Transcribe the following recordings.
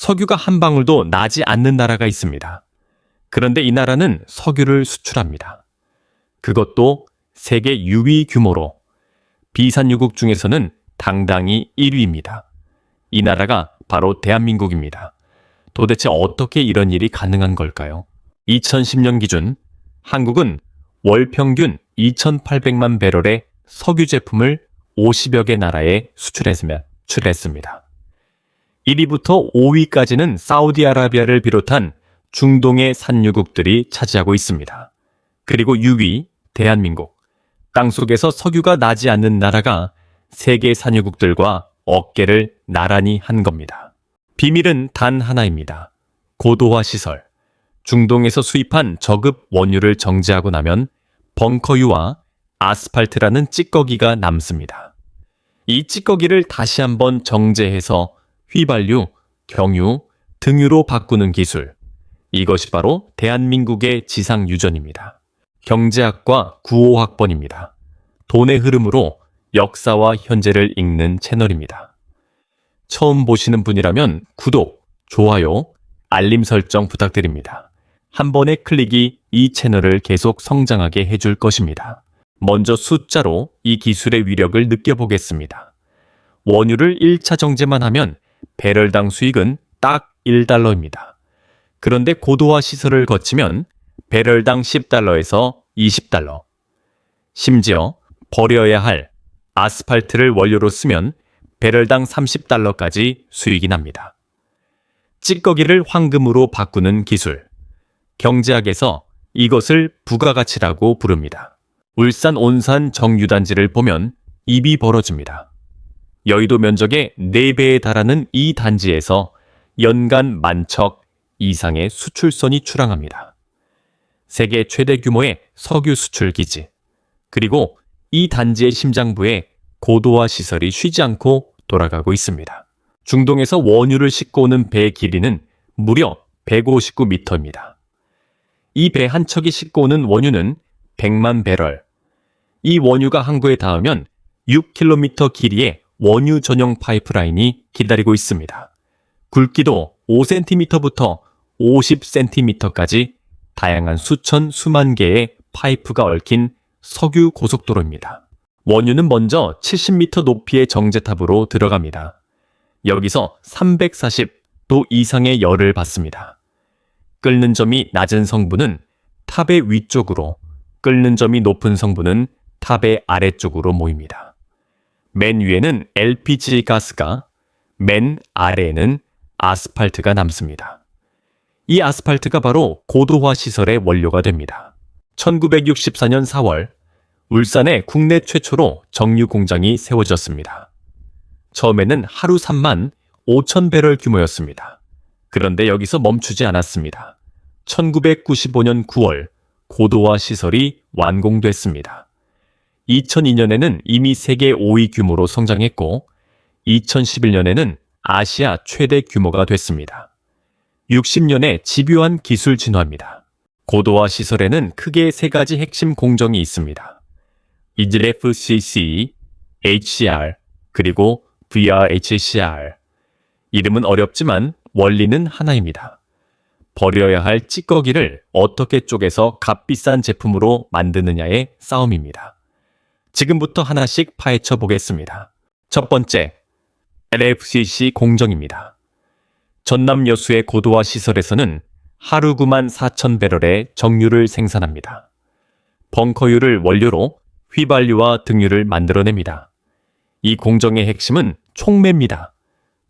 석유가 한 방울도 나지 않는 나라가 있습니다. 그런데 이 나라는 석유를 수출합니다. 그것도 세계 6위 규모로 비산유국 중에서는 당당히 1위입니다. 이 나라가 바로 대한민국입니다. 도대체 어떻게 이런 일이 가능한 걸까요? 2010년 기준 한국은 월 평균 2,800만 배럴의 석유 제품을 50여 개 나라에 수출했습니다. 1위부터 5위까지는 사우디아라비아를 비롯한 중동의 산유국들이 차지하고 있습니다. 그리고 6위 대한민국, 땅속에서 석유가 나지 않는 나라가 세계 산유국들과 어깨를 나란히 한 겁니다. 비밀은 단 하나입니다. 고도화 시설. 중동에서 수입한 저급 원유를 정제하고 나면 벙커유와 아스팔트라는 찌꺼기가 남습니다. 이 찌꺼기를 다시 한번 정제해서 휘발유, 경유, 등유로 바꾸는 기술. 이것이 바로 대한민국의 지상 유전입니다. 경제학과 구호학번입니다. 돈의 흐름으로 역사와 현재를 읽는 채널입니다. 처음 보시는 분이라면 구독, 좋아요, 알림 설정 부탁드립니다. 한 번의 클릭이 이 채널을 계속 성장하게 해줄 것입니다. 먼저 숫자로 이 기술의 위력을 느껴보겠습니다. 원유를 1차 정제만 하면 배럴당 수익은 딱 1달러입니다. 그런데 고도화 시설을 거치면 배럴당 10달러에서 20달러. 심지어 버려야 할 아스팔트를 원료로 쓰면 배럴당 30달러까지 수익이 납니다. 찌꺼기를 황금으로 바꾸는 기술. 경제학에서 이것을 부가가치라고 부릅니다. 울산 온산 정유단지를 보면 입이 벌어집니다. 여의도 면적의 4배에 달하는 이 단지에서 연간 10,000척 이상의 수출선이 출항합니다. 세계 최대 규모의 석유 수출 기지. 그리고 이 단지의 심장부에 고도화 시설이 쉬지 않고 돌아가고 있습니다. 중동에서 원유를 싣고 오는 배의 길이는 무려 159m입니다. 이 배 한 척이 싣고 오는 원유는 100만 배럴. 이 원유가 항구에 닿으면 6km 길이의 원유 전용 파이프라인이 기다리고 있습니다. 굵기도 5cm부터 50cm까지 다양한 수천 수만 개의 파이프가 얽힌 석유 고속도로입니다. 원유는 먼저 70m 높이의 정제탑으로 들어갑니다. 여기서 340도 이상의 열을 받습니다. 끓는 점이 낮은 성분은 탑의 위쪽으로, 끓는 점이 높은 성분은 탑의 아래쪽으로 모입니다. 맨 위에는 LPG 가스가, 맨 아래에는 아스팔트가 남습니다. 이 아스팔트가 바로 고도화 시설의 원료가 됩니다. 1964년 4월, 울산에 국내 최초로 정유 공장이 세워졌습니다. 처음에는 하루 3만 5천 배럴 규모였습니다. 그런데 여기서 멈추지 않았습니다. 1995년 9월 고도화 시설이 완공됐습니다. 2002년에는 이미 세계 5위 규모로 성장했고 2011년에는 아시아 최대 규모가 됐습니다. 60년의 집요한 기술 진화입니다. 고도화 시설에는 크게 3가지 핵심 공정이 있습니다. EGFCC, HCR, 그리고 VRHCR. 이름은 어렵지만 원리는 하나입니다. 버려야 할 찌꺼기를 어떻게 쪼개서 값비싼 제품으로 만드느냐의 싸움입니다. 지금부터 하나씩 파헤쳐 보겠습니다. 첫 번째, LFCC 공정입니다. 전남 여수의 고도화 시설에서는 하루 9만 4천 배럴의 정유를 생산합니다. 벙커유를 원료로 휘발유와 등유를 만들어냅니다. 이 공정의 핵심은 촉매입니다.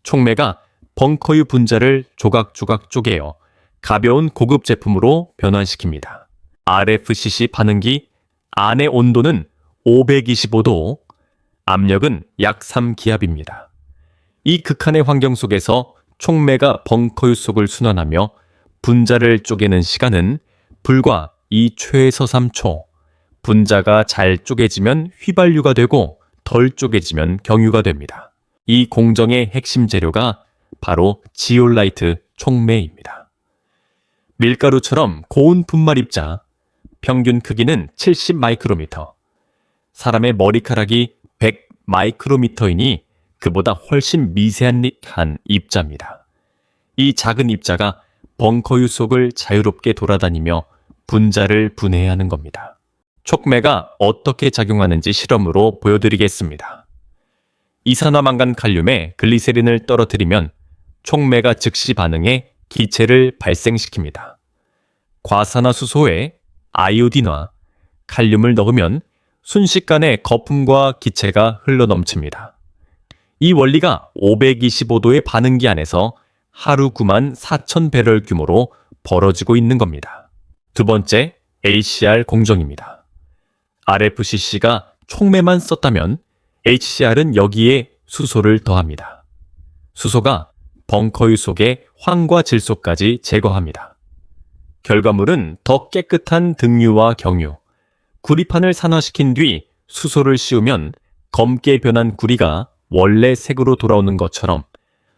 촉매가 벙커유 분자를 조각조각 쪼개어 가벼운 고급 제품으로 변환시킵니다. RFCC 반응기 안의 온도는 525도, 압력은 약 3기압입니다. 이 극한의 환경 속에서 촉매가 벙커유 속을 순환하며 분자를 쪼개는 시간은 불과 이 최소 3초. 분자가 잘 쪼개지면 휘발유가 되고 덜 쪼개지면 경유가 됩니다. 이 공정의 핵심 재료가 바로 지올라이트 촉매입니다. 밀가루처럼 고운 분말 입자, 평균 크기는 70 마이크로미터. 사람의 머리카락이 100 마이크로미터이니 그보다 훨씬 미세한 입자입니다. 이 작은 입자가 벙커유 속을 자유롭게 돌아다니며 분자를 분해하는 겁니다. 촉매가 어떻게 작용하는지 실험으로 보여드리겠습니다. 이산화망간 칼륨에 글리세린을 떨어뜨리면 촉매가 즉시 반응해 기체를 발생시킵니다. 과산화수소에 아이오딘과 칼륨을 넣으면 순식간에 거품과 기체가 흘러넘칩니다. 이 원리가 525도의 반응기 안에서 하루 9만 4천 배럴 규모로 벌어지고 있는 겁니다. 두 번째, HCR 공정입니다. RFCC가 촉매만 썼다면 HCR은 여기에 수소를 더합니다. 수소가 벙커유 속의 황과 질소까지 제거합니다. 결과물은 더 깨끗한 등유와 경유, 구리판을 산화시킨 뒤 수소를 씌우면 검게 변한 구리가 원래 색으로 돌아오는 것처럼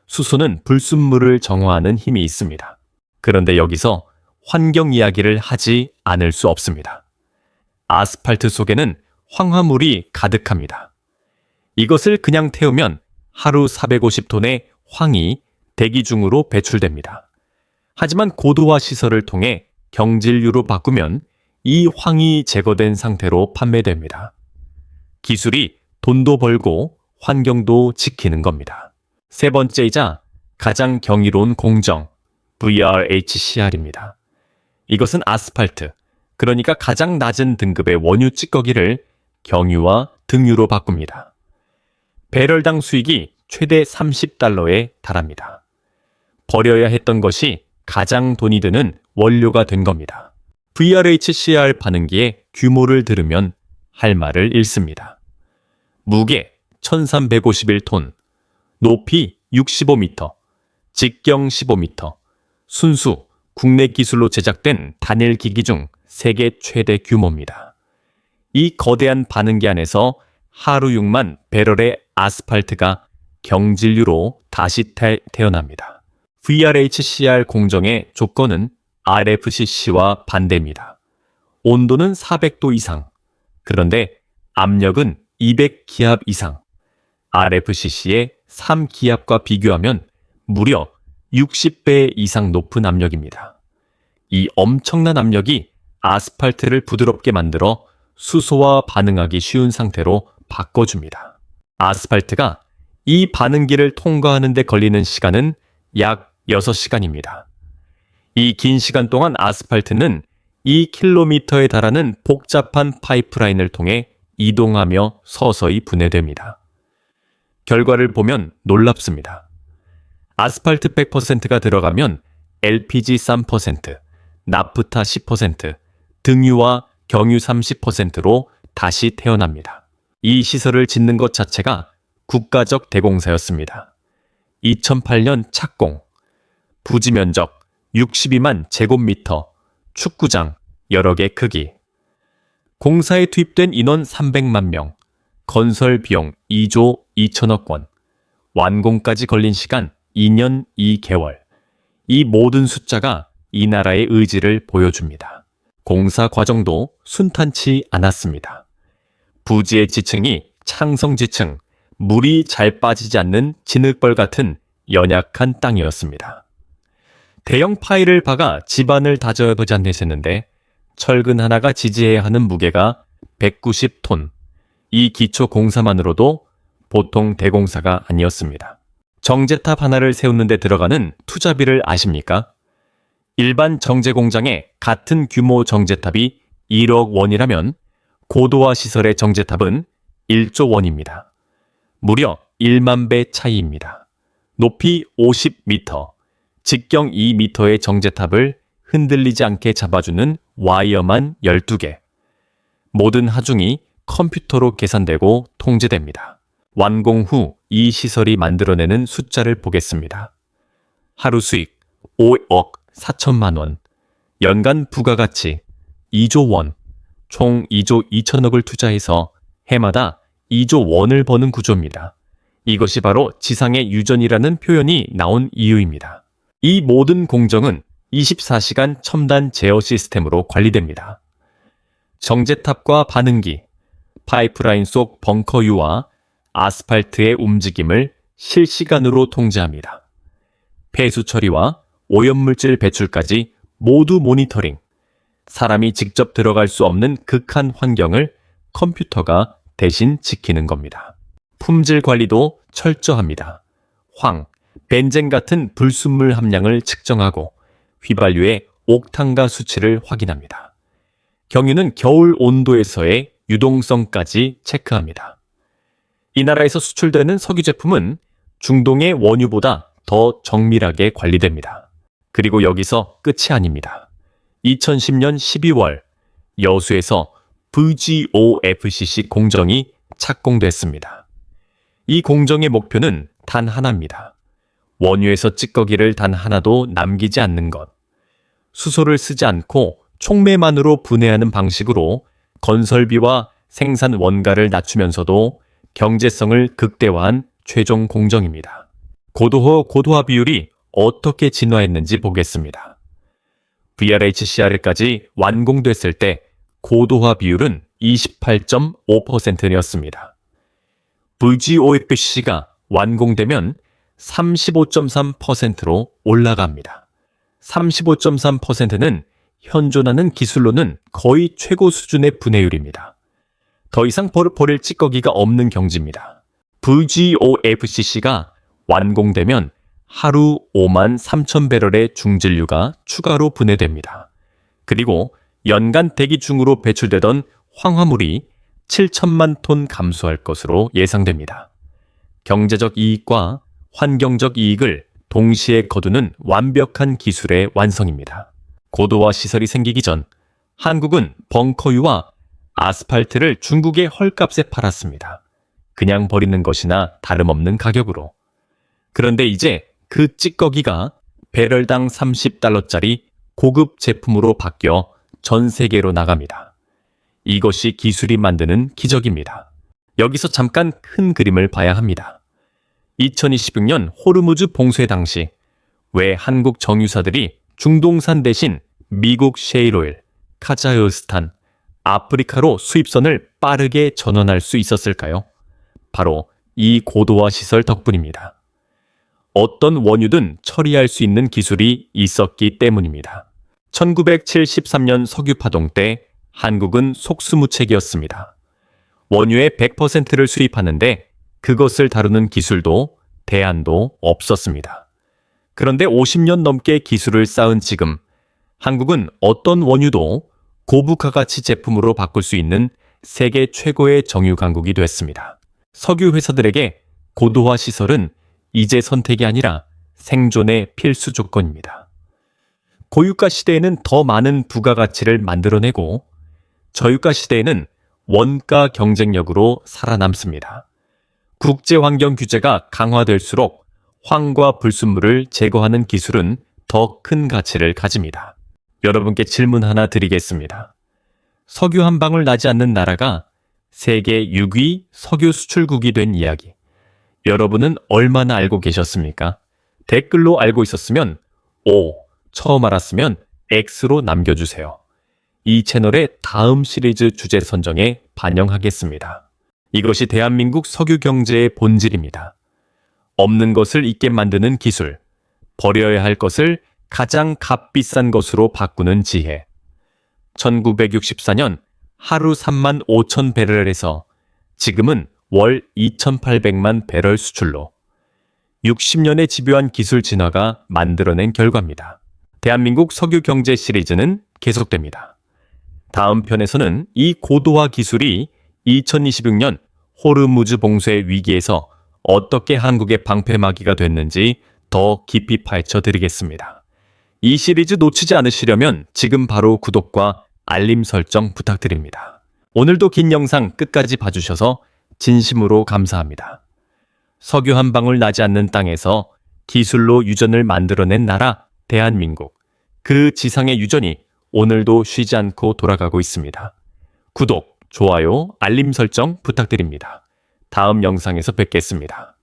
수소는 불순물을 정화하는 힘이 있습니다. 그런데 여기서 환경 이야기를 하지 않을 수 없습니다. 아스팔트 속에는 황화물이 가득합니다. 이것을 그냥 태우면 하루 450톤의 황이 대기 중으로 배출됩니다. 하지만 고도화 시설을 통해 경질유로 바꾸면 이 황이 제거된 상태로 판매됩니다. 기술이 돈도 벌고 환경도 지키는 겁니다. 세 번째이자 가장 경이로운 공정, VRHCR입니다. 이것은 아스팔트, 그러니까 가장 낮은 등급의 원유 찌꺼기를 경유와 등유로 바꿉니다. 배럴당 수익이 최대 $30에 달합니다. 버려야 했던 것이 가장 돈이 드는 원료가 된 겁니다. VRHCR 반응기의 규모를 들으면 할 말을 잃습니다. 무게 1351톤, 높이 65m, 직경 15m, 순수 국내 기술로 제작된 단일 기기 중 세계 최대 규모입니다. 이 거대한 반응기 안에서 하루 6만 배럴의 아스팔트가 경질유로 다시 태어납니다. VRHCR 공정의 조건은 RFCC와 반대입니다. 온도는 400도 이상, 그런데 압력은 200기압 이상. RFCC의 3기압과 비교하면 무려 60배 이상 높은 압력입니다. 이 엄청난 압력이 아스팔트를 부드럽게 만들어 수소와 반응하기 쉬운 상태로 바꿔줍니다. 아스팔트가 이 반응기를 통과하는 데 걸리는 시간은 약 6시간입니다. 이 긴 시간 동안 아스팔트는 2km에 달하는 복잡한 파이프라인을 통해 이동하며 서서히 분해됩니다. 결과를 보면 놀랍습니다. 아스팔트 100%가 들어가면 LPG 3%, 나프타 10%, 등유와 경유 30%로 다시 태어납니다. 이 시설을 짓는 것 자체가 국가적 대공사였습니다. 2008년 착공, 부지 면적 62만 제곱미터, 축구장 여러 개 크기. 공사에 투입된 인원 300만 명, 건설 비용 2조 2천억 원, 완공까지 걸린 시간 2년 2개월. 이 모든 숫자가 이 나라의 의지를 보여줍니다. 공사 과정도 순탄치 않았습니다. 부지의 지층이 창성지층, 물이 잘 빠지지 않는 진흙벌 같은 연약한 땅이었습니다. 대형 파일을 박아 지반을 다져야 되지 않겠는데 철근 하나가 지지해야 하는 무게가 190톤. 이 기초 공사만으로도 보통 대공사가 아니었습니다. 정제탑 하나를 세우는 데 들어가는 투자비를 아십니까? 일반 정제 공장의 같은 규모 정제탑이 1억 원이라면 고도화 시설의 정제탑은 1조 원입니다. 무려 1만 배 차이입니다. 높이 50m, 직경 2m의 정제탑을 흔들리지 않게 잡아주는 와이어만 12개. 모든 하중이 컴퓨터로 계산되고 통제됩니다. 완공 후 이 시설이 만들어내는 숫자를 보겠습니다. 하루 수익 5억 4천만 원, 연간 부가가치 2조 원, 총 2조 2천억을 투자해서 해마다 2조 원을 버는 구조입니다. 이것이 바로 지상의 유전이라는 표현이 나온 이유입니다. 이 모든 공정은 24시간 첨단 제어 시스템으로 관리됩니다. 정제탑과 반응기, 파이프라인 속 벙커유와 아스팔트의 움직임을 실시간으로 통제합니다. 폐수 처리와 오염물질 배출까지 모두 모니터링. 사람이 직접 들어갈 수 없는 극한 환경을 컴퓨터가 대신 지키는 겁니다. 품질 관리도 철저합니다. 황, 벤젠 같은 불순물 함량을 측정하고 휘발유의 옥탄가 수치를 확인합니다. 경유는 겨울 온도에서의 유동성까지 체크합니다. 이 나라에서 수출되는 석유 제품은 중동의 원유보다 더 정밀하게 관리됩니다. 그리고 여기서 끝이 아닙니다. 2010년 12월 여수에서 VGOFCC 공정이 착공됐습니다. 이 공정의 목표는 단 하나입니다. 원유에서 찌꺼기를 단 하나도 남기지 않는 것. 수소를 쓰지 않고 촉매만으로 분해하는 방식으로 건설비와 생산 원가를 낮추면서도 경제성을 극대화한 최종 공정입니다. 고도화 비율이 어떻게 진화했는지 보겠습니다. VRHCR까지 완공됐을 때 고도화 비율은 28.5%였습니다. VGOFCC가 완공되면 35.3%로 올라갑니다. 35.3%는 현존하는 기술로는 거의 최고 수준의 분해율입니다. 더 이상 버릴 찌꺼기가 없는 경지입니다. VGOFCC가 완공되면 하루 5만 3천 배럴의 중진류가 추가로 분해됩니다. 그리고 연간 대기 중으로 배출되던 황화물이 7천만 톤 감소할 것으로 예상됩니다. 경제적 이익과 환경적 이익을 동시에 거두는 완벽한 기술의 완성입니다. 고도화 시설이 생기기 전 한국은 벙커유와 아스팔트를 중국의 헐값에 팔았습니다. 그냥 버리는 것이나 다름없는 가격으로. 그런데 이제 그 찌꺼기가 배럴당 30달러짜리 고급 제품으로 바뀌어 전 세계로 나갑니다. 이것이 기술이 만드는 기적입니다. 여기서 잠깐 큰 그림을 봐야 합니다. 2026년 호르무즈 봉쇄 당시 왜 한국 정유사들이 중동산 대신 미국 셰일오일, 카자흐스탄, 아프리카로 수입선을 빠르게 전환할 수 있었을까요? 바로 이 고도화 시설 덕분입니다. 어떤 원유든 처리할 수 있는 기술이 있었기 때문입니다. 1973년 석유 파동 때 한국은 속수무책이었습니다. 원유의 100%를 수입하는데 그것을 다루는 기술도 대안도 없었습니다. 그런데 50년 넘게 기술을 쌓은 지금 한국은 어떤 원유도 고부가 가치 제품으로 바꿀 수 있는 세계 최고의 정유 강국이 됐습니다. 석유 회사들에게 고도화 시설은 이제 선택이 아니라 생존의 필수 조건입니다. 고유가 시대에는 더 많은 부가가치를 만들어내고 저유가 시대에는 원가 경쟁력으로 살아남습니다. 국제환경 규제가 강화될수록 황과 불순물을 제거하는 기술은 더 큰 가치를 가집니다. 여러분께 질문 하나 드리겠습니다. 석유 한 방울 나지 않는 나라가 세계 6위 석유 수출국이 된 이야기. 여러분은 얼마나 알고 계셨습니까? 댓글로 알고 있었으면 O, 처음 알았으면 X로 남겨주세요. 이 채널의 다음 시리즈 주제 선정에 반영하겠습니다. 이것이 대한민국 석유 경제의 본질입니다. 없는 것을 있게 만드는 기술, 버려야 할 것을 가장 값비싼 것으로 바꾸는 지혜. 1964년 하루 3만 5천 배럴에서 지금은 월 2,800만 배럴 수출로 60년의 집요한 기술 진화가 만들어낸 결과입니다. 대한민국 석유 경제 시리즈는 계속됩니다. 다음 편에서는 이 고도화 기술이 2026년 호르무즈 봉쇄 위기에서 어떻게 한국의 방패막이가 됐는지 더 깊이 파헤쳐 드리겠습니다. 이 시리즈 놓치지 않으시려면 지금 바로 구독과 알림 설정 부탁드립니다. 오늘도 긴 영상 끝까지 봐주셔서 진심으로 감사합니다. 석유 한 방울 나지 않는 땅에서 기술로 유전을 만들어낸 나라 대한민국. 그 지상의 유전이 오늘도 쉬지 않고 돌아가고 있습니다. 구독, 좋아요, 알림 설정 부탁드립니다. 다음 영상에서 뵙겠습니다.